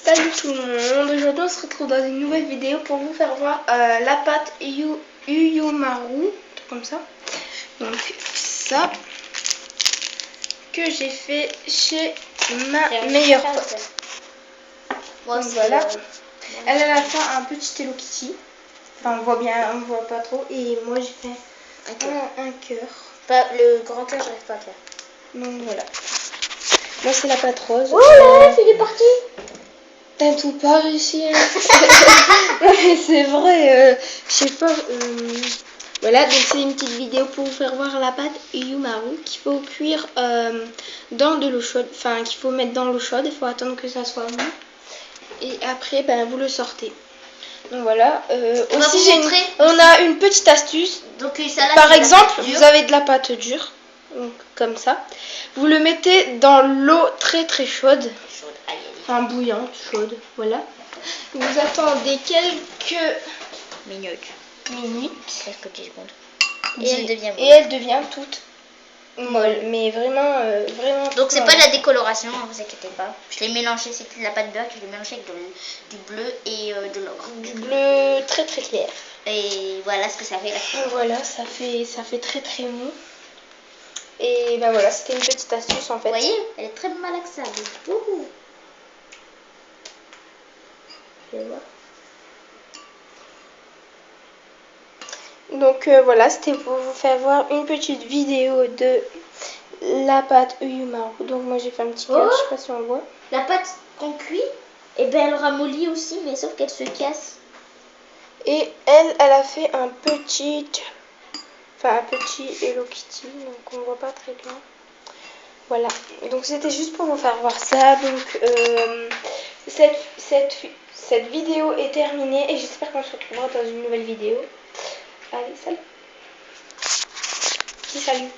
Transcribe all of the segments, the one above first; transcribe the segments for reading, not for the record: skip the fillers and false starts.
Salut tout le monde, aujourd'hui on se retrouve dans une nouvelle vidéo pour vous faire voir la pâte Yuyomaru, comme ça. Donc ça que j'ai fait chez ma meilleure pote. Moi donc voilà, elle a fait un petit Hello Kitty, enfin on voit bien, on voit pas trop, et moi j'ai fait un cœur. Pas le grand cœur, j'arrive pas à faire. Donc voilà, moi c'est la pâte rose. Oh là, il est parti. T'as tout pas réussi. Ouais, c'est vrai, je sais pas. Voilà, donc c'est une petite vidéo pour vous faire voir la pâte Yuyomaru qu'il faut cuire dans de l'eau chaude. Enfin, qu'il faut mettre dans l'eau chaude. Il faut attendre que ça soit mou. Et après, ben, vous le sortez. Donc voilà. Aussi, on a une petite astuce. Donc, ça, là, par exemple, vous avez de la pâte dure. Donc, comme ça. Vous le mettez dans l'eau très très chaude. Enfin bouillante, chaude, voilà. Vous attendez quelques minutes. Quelques 10 secondes. Et elle devient molle. Et elle devient toute molle. Mais vraiment, vraiment. Donc c'est pas de la décoloration, hein, vous inquiétez pas. Je l'ai mélangé, c'était de la pâte beurre que je l'ai mélangé avec du bleu et de l'ocre. Du bleu très très clair. Et voilà ce que ça fait là. Voilà, ça fait très très mou. Et ben voilà, c'était une petite astuce en fait. Vous voyez, elle est très malaxable. Ouh. Donc voilà, c'était pour vous faire voir une petite vidéo de la pâte Yuyomaru. Donc moi j'ai fait un petit cœur, je sais pas si on voit. La pâte qu'on cuit, et ben elle ramollit aussi, mais sauf qu'elle se casse. Et elle a fait un petit Hello Kitty, donc on voit pas très bien. Voilà, donc c'était juste pour vous faire voir ça. Donc cette vidéo est terminée et j'espère qu'on se retrouvera dans une nouvelle vidéo. Allez, salut. Salut.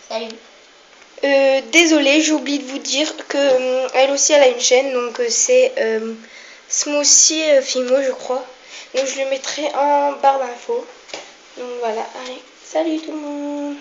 Salut. Désolée, j'ai oublié de vous dire que elle aussi elle a une chaîne, donc c'est Smoothie Fimo je crois. Donc je le mettrai en barre d'infos. Donc voilà, allez, salut tout le monde.